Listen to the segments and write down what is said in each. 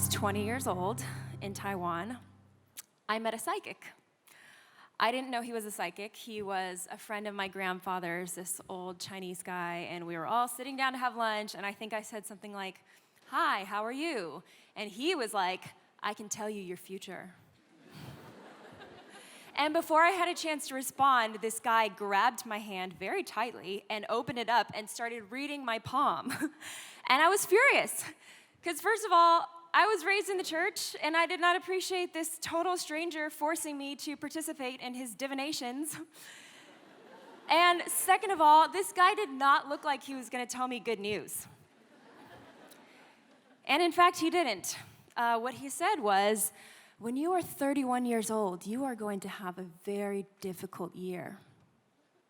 was 20 years old in Taiwan, I met a psychic. I didn't know he was a psychic. He was a friend of my grandfather's, this old Chinese guy, and we were all sitting down to have lunch, and I think I said something like, "Hi, how are you?" And he was like, "I can tell you your future." And before I had a chance to respond, this guy grabbed my hand very tightly and opened it up and started reading my palm. And I was furious, because first of all, I was raised in the church, and I did not appreciate this total stranger forcing me to participate in his divinations. And second of all, this guy did not look like he was going to tell me good news. And in fact, he didn't. What he said was, when you are 31 years old, you are going to have a very difficult year.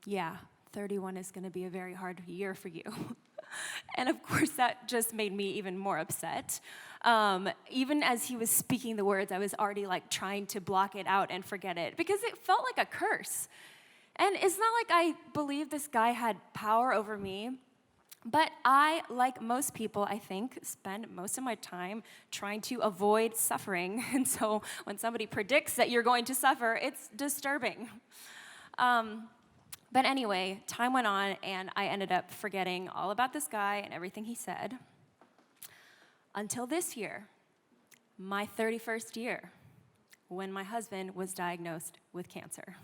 Yeah, 31 is going to be a very hard year for you. And of course, that just made me even more upset. Even as he was speaking the words, I was already like trying to block it out and forget it, because it felt like a curse. And it's not like I believed this guy had power over me, but I, like most people, I think, spend most of my time trying to avoid suffering. And so when somebody predicts that you're going to suffer, it's disturbing. But anyway, time went on, and I ended up forgetting all about this guy and everything he said. Until this year, my 31st year, when my husband was diagnosed with cancer.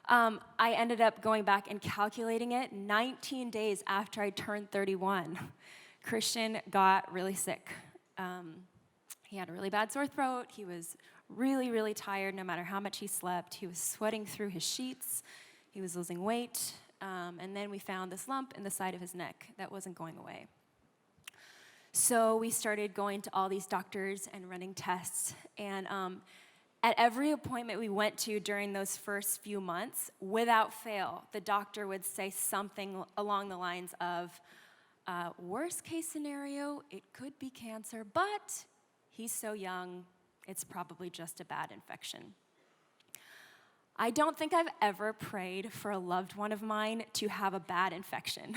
I ended up going back and calculating it 19 days after I turned 31. Christian got really sick. He had a really bad sore throat. He was really, really tired no matter how much he slept. He was sweating through his sheets. He was losing weight. And then we found this lump in the side of his neck that wasn't going away. So we started going to all these doctors and running tests. And at every appointment we went to during those first few months, without fail, the doctor would say something along the lines of, worst case scenario, it could be cancer, but he's so young, it's probably just a bad infection. I don't think I've ever prayed for a loved one of mine to have a bad infection.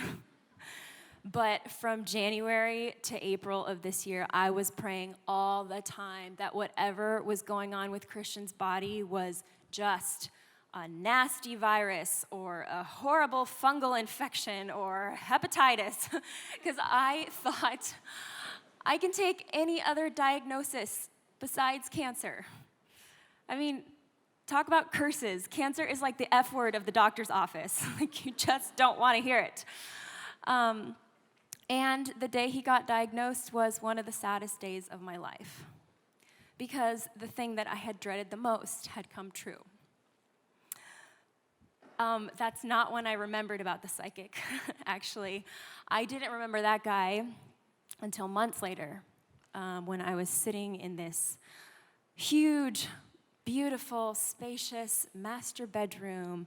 But from January to April of this year, I was praying all the time that whatever was going on with Christian's body was just a nasty virus or a horrible fungal infection or hepatitis. Because I thought, I can take any other diagnosis besides cancer. I mean, talk about curses. Cancer is like the F word of the doctor's office. Like, you just don't want to hear it. And the day he got diagnosed was one of the saddest days of my life, because the thing that I had dreaded the most had come true. That's not when I remembered about the psychic, actually. I didn't remember that guy until months later, when I was sitting in this huge, beautiful, spacious master bedroom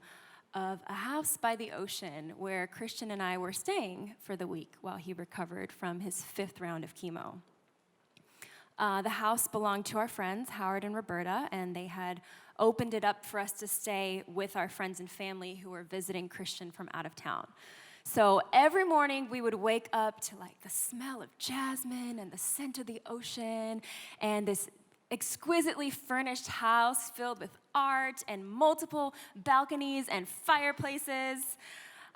of a house by the ocean where Christian and I were staying for the week while he recovered from his 5th round of chemo. The house belonged to our friends, Howard and Roberta, and they had opened it up for us to stay with our friends and family who were visiting Christian from out of town. So every morning we would wake up to like the smell of jasmine and the scent of the ocean and this exquisitely furnished house filled with art and multiple balconies and fireplaces.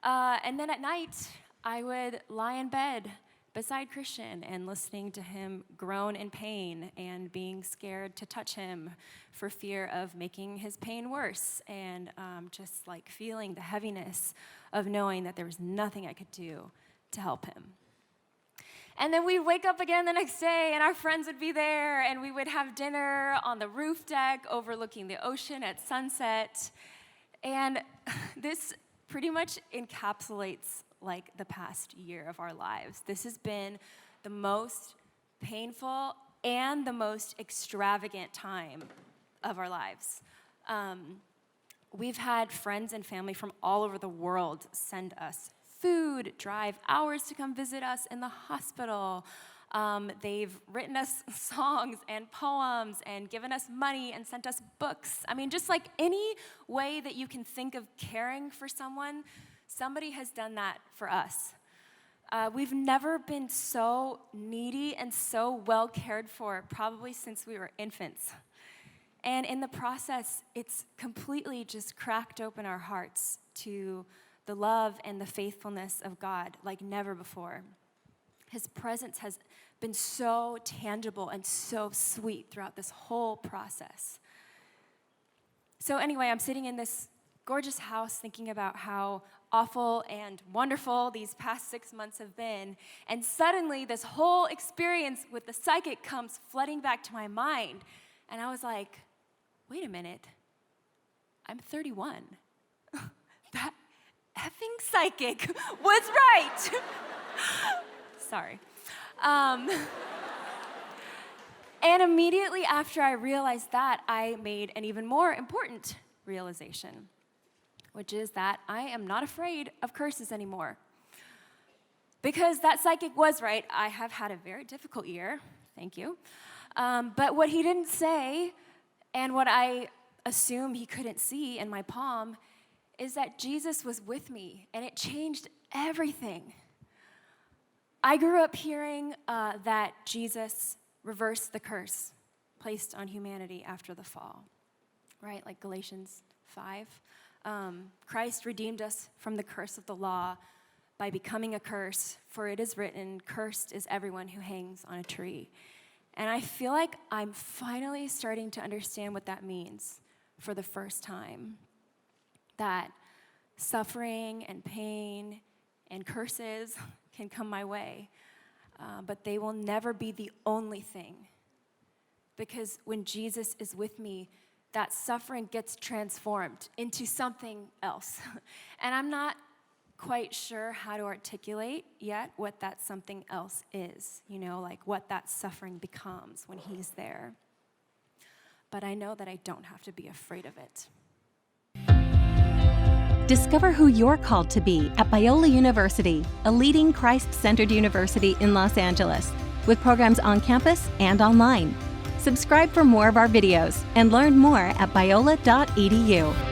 And then at night, I would lie in bed beside Christian and listening to him groan in pain and being scared to touch him for fear of making his pain worse, and just like feeling the heaviness of knowing that there was nothing I could do to help him. And then we'd wake up again the next day, and our friends would be there, and we would have dinner on the roof deck overlooking the ocean at sunset. And this pretty much encapsulates like the past year of our lives. This has been the most painful and the most extravagant time of our lives. We've had friends and family from all over the world send us food, drive hours to come visit us in the hospital. They've written us songs and poems and given us money and sent us books. I mean, just like any way that you can think of caring for someone, somebody has done that for us. We've never been so needy and so well cared for, probably since we were infants. And in the process, it's completely just cracked open our hearts to the love and the faithfulness of God like never before. His presence has been so tangible and so sweet throughout this whole process. So anyway, I'm sitting in this gorgeous house thinking about how awful and wonderful these past 6 months have been, and suddenly this whole experience with the psychic comes flooding back to my mind, and I was like, wait a minute, I'm 31. That effing psychic was right. Sorry. And immediately after I realized that, I made an even more important realization, which is that I am not afraid of curses anymore. Because that psychic was right. I have had a very difficult year. Thank you. But what he didn't say, and what I assume he couldn't see in my palm, is that Jesus was with me, and it changed everything. I grew up hearing that Jesus reversed the curse placed on humanity after the fall, right? Like Galatians 5. Christ redeemed us from the curse of the law by becoming a curse, for it is written, cursed is everyone who hangs on a tree. And I feel like I'm finally starting to understand what that means for the first time. That suffering and pain and curses can come my way, but they will never be the only thing. Because when Jesus is with me, that suffering gets transformed into something else. And I'm not quite sure how to articulate yet what that something else is, like what that suffering becomes when he's there. But I know that I don't have to be afraid of it. Discover who you're called to be at Biola University, a leading Christ-centered university in Los Angeles, with programs on campus and online. Subscribe for more of our videos and learn more at biola.edu.